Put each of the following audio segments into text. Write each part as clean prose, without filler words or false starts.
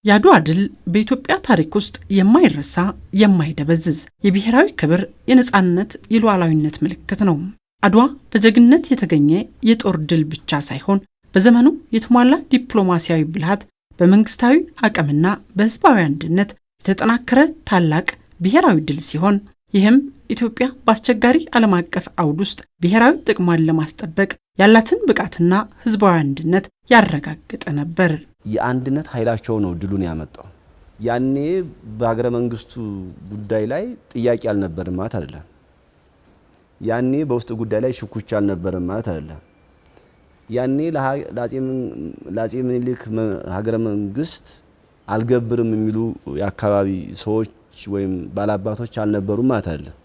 የአድዋ ድል በኢትዮጵያ ታሪክ ውስጥ የማይረሳ የማይደበዝዝ የብሔራዊ ክብር፣ የነጻነት፣ የሉዓላዊነት ምልክት ነው። አድዋ በጀግንነት የተገኘ የጦር ድል ብቻ ሳይሆን በዘመኑ የተሟላ ዲፕሎማሲያዊ ብልሃት፣ በመንግስታዊ አቅምና በህዝባዊ አንድነት የተጠናከረ ታላቅ ብሔራዊ ድል ሲሆን ይህም ኢትዮጵያ በአስቸጋሪ ዓለም አቀፍ አውድ ውስጥ ብሔራዊ ጥቅሟን ለማስጠበቅ ያላትን ብቃትና ህዝባዊ አንድነት ያረጋገጠ ነበር። የአንድነት ኃይላቸው ነው ድሉን ያመጣው። ያኔ በአገረ መንግስቱ ጉዳይ ላይ ጥያቄ አልነበረም ማለት አይደለም። ያኔ በውስጥ ጉዳይ ላይ ሽኩቻ አልነበረም ማለት አይደለም። ያኔ ለአፄ ምኒልክ ሀገረ መንግስት አልገብርም የሚሉ የአካባቢ ሰዎች ወይም ባላባቶች አልነበሩም ማለት አይደለም።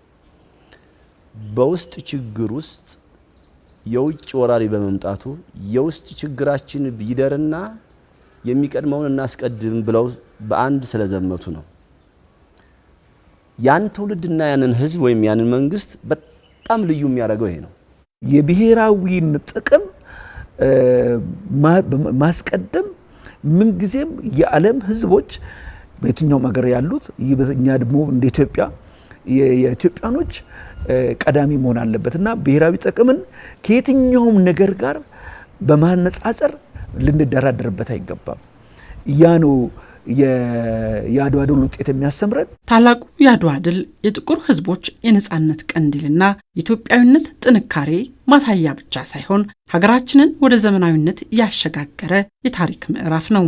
በውስጥ ችግር ውስጥ የውጭ ወራሪ በመምጣቱ የውስጥ ችግራችን ቢደርና የሚቀድመውን እናስቀድም ብለው በአንድ ስለዘመቱ ነው። ያን ትውልድና ያንን ህዝብ ወይም ያንን መንግስት በጣም ልዩ የሚያደርገው ይሄ ነው። የብሔራዊን ጥቅም ማስቀደም ምን ጊዜም የዓለም ህዝቦች በየትኛው ሀገር ያሉት እኛ ደግሞ እንደ ኢትዮጵያ የኢትዮጵያኖች ቀዳሚ መሆን አለበትና ብሔራዊ ጥቅምን ከየትኛውም ነገር ጋር በማነጻጸር ልንደራደርበት አይገባም። ያ ነው የአድዋ ድል ውጤት የሚያስተምረን። ታላቁ የአድዋ ድል የጥቁር ህዝቦች የነጻነት ቀንዲልና የኢትዮጵያዊነት ጥንካሬ ማሳያ ብቻ ሳይሆን ሀገራችንን ወደ ዘመናዊነት ያሸጋገረ የታሪክ ምዕራፍ ነው።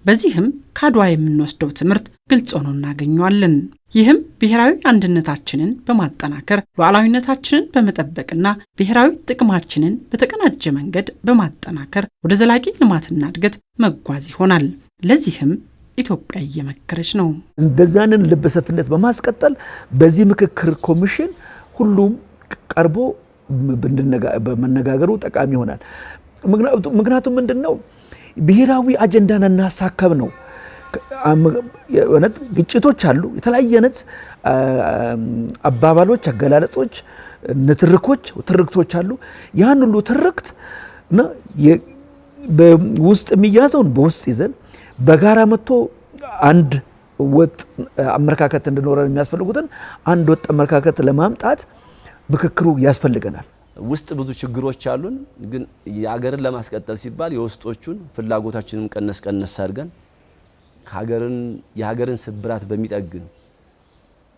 በዚህም ከአድዋ የምንወስደው ትምህርት ግልጽ ሆኖ እናገኘዋለን። ይህም ብሔራዊ አንድነታችንን በማጠናከር ሉዓላዊነታችንን በመጠበቅና ብሔራዊ ጥቅማችንን በተቀናጀ መንገድ በማጠናከር ወደ ዘላቂ ልማትና እድገት መጓዝ ይሆናል። ለዚህም ኢትዮጵያ እየመከረች ነው። እንደዛንን ልበሰፍነት በማስቀጠል በዚህ ምክክር ኮሚሽን ሁሉም ቀርቦ በመነጋገሩ ጠቃሚ ይሆናል። ምክንያቱም ምንድነው ብሔራዊ አጀንዳን እናሳካብ ነው። ግጭቶች አሉ፣ የተለያየ አይነት አባባሎች፣ አገላለጾች፣ ትርክቶች አሉ። ያን ሁሉ ትርክት በውስጥ የሚያዘውን በውስጥ ይዘን በጋራ መጥቶ አንድ ወጥ አመለካከት እንድኖረን የሚያስፈልጉትን አንድ ወጥ አመለካከት ለማምጣት ምክክሩ ያስፈልገናል። ውስጥ ብዙ ችግሮች አሉን፣ ግን የሀገርን ለማስቀጠል ሲባል የውስጦቹን ፍላጎታችንን ቀነስ አድርገን የሀገርን ስብራት በሚጠግን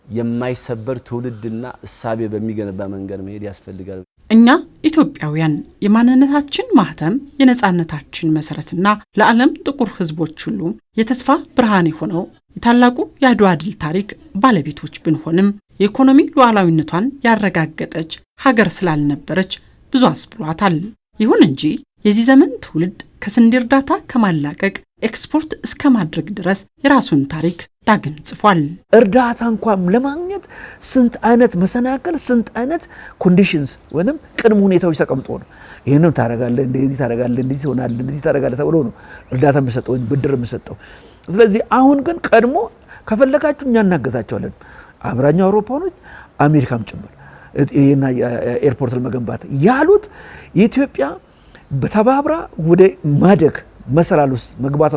የማይሰበር ትውልድና እሳቤ በሚገነባ መንገድ መሄድ ያስፈልጋል። እኛ ኢትዮጵያውያን የማንነታችን ማህተም፣ የነጻነታችን መሰረትና ለዓለም ጥቁር ህዝቦች ሁሉ የተስፋ ብርሃን የሆነው የታላቁ የአድዋ ድል ታሪክ ባለቤቶች ብንሆንም የኢኮኖሚ ሉዓላዊነቷን ያረጋገጠች ሀገር ስላልነበረች ብዙ አስብሏታል። ይሁን እንጂ የዚህ ዘመን ትውልድ ከስንዴ እርዳታ ከማላቀቅ ኤክስፖርት እስከ ማድረግ ድረስ የራሱን ታሪክ ዳግም ጽፏል። እርዳታ እንኳን ለማግኘት ስንት አይነት መሰናክል፣ ስንት አይነት ኮንዲሽንስ ወይንም ቅድመ ሁኔታዎች ተቀምጦ ነው ይሄንን ታረጋለህ፣ እንደዚህ ታረጋለህ፣ እንደዚህ ትሆናለህ፣ እንደዚህ ታረጋለህ ተብሎ ነው እርዳታ የሚሰጠው ወይ ብድር የሚሰጠው። ስለዚህ አሁን ግን ቀድሞ ከፈለጋችሁ እኛ እናገዛቸዋለን። አብራኛው አውሮፓኖች አሜሪካም ጭምር ይሄና ኤርፖርት ለመገንባት ያሉት የኢትዮጵያ በተባብራ ወደ ማደግ መሰላል ውስጥ መግባቷ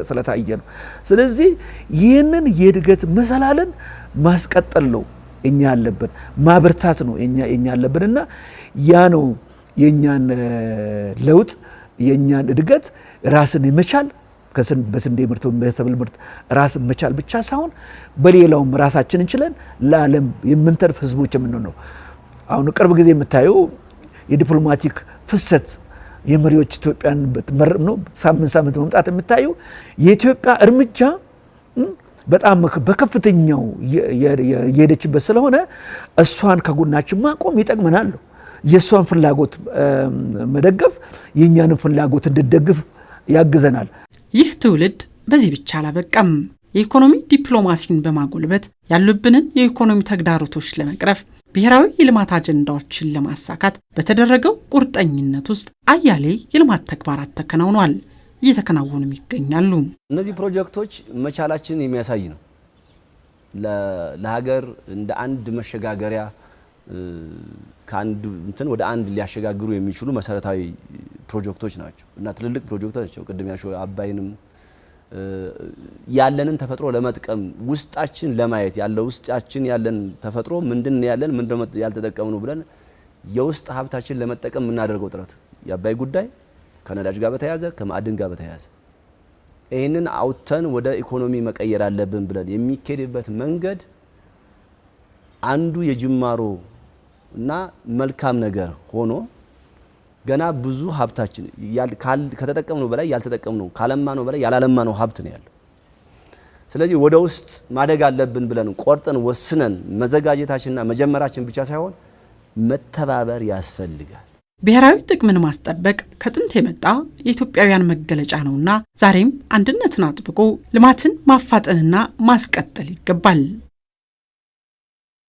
ስለታየ ነው። ስለዚህ ይህንን የእድገት መሰላልን ማስቀጠል ነው እኛ ያለብን፣ ማበርታት ነው እኛ ያለብንና ያ ነው የኛን ለውጥ የኛን እድገት ራስን የመቻል በስንዴ ምርት በሰብል ምርት ራስን መቻል ብቻ ሳይሆን በሌላውም ራሳችንን ችለን ለዓለም የምንተርፍ ህዝቦች የምንሆነው። አሁን ቅርብ ጊዜ የምታየው የዲፕሎማቲክ ፍሰት የመሪዎች ኢትዮጵያን ነው ሳምንት መምጣት የምታየው የኢትዮጵያ እርምጃ በጣም በከፍተኛው የሄደችበት ስለሆነ እሷን ከጎናችን ማቆም ይጠቅመናል። የእሷን ፍላጎት መደገፍ የእኛንም ፍላጎት እንድደግፍ ያግዘናል። ይህ ትውልድ በዚህ ብቻ አላበቃም። የኢኮኖሚ ዲፕሎማሲን በማጎልበት ያሉብንን የኢኮኖሚ ተግዳሮቶች ለመቅረፍ ብሔራዊ የልማት አጀንዳዎችን ለማሳካት በተደረገው ቁርጠኝነት ውስጥ አያሌ የልማት ተግባራት ተከናውኗል፣ እየተከናወኑም ይገኛሉ። እነዚህ ፕሮጀክቶች መቻላችንን የሚያሳይ ነው። ለሀገር እንደ አንድ መሸጋገሪያ ከአንድ እንትን ወደ አንድ ሊያሸጋግሩ የሚችሉ መሰረታዊ ፕሮጀክቶች ናቸው እና ትልልቅ ፕሮጀክቶች ናቸው። ቅድም ያልሽው አባይንም ያለንን ተፈጥሮ ለመጥቀም ውስጣችን ለማየት ያለው ውስጣችን ያለን ተፈጥሮ ምንድነው ያለን ምንድነው ያልተጠቀምነው ብለን የውስጥ ሀብታችን ለመጠቀም የምናደርገው ጥረት የአባይ ጉዳይ ከነዳጅ ጋር በተያያዘ ከማዕድን ጋር በተያያዘ ይህንን አውጥተን ወደ ኢኮኖሚ መቀየር አለብን ብለን የሚኬድበት መንገድ አንዱ የጅማሮ እና መልካም ነገር ሆኖ ገና ብዙ ሀብታችን ከተጠቀምነው በላይ ያልተጠቀምነው ካለማነው በላይ ያላለማነው ሀብት ነው ያለው። ስለዚህ ወደ ውስጥ ማደግ አለብን ብለን ቆርጠን ወስነን መዘጋጀታችንና መጀመራችን ብቻ ሳይሆን መተባበር ያስፈልጋል። ብሔራዊ ጥቅምን ማስጠበቅ ከጥንት የመጣ የኢትዮጵያውያን መገለጫ ነውና ዛሬም አንድነትን አጥብቆ ልማትን ማፋጠንና ማስቀጠል ይገባል።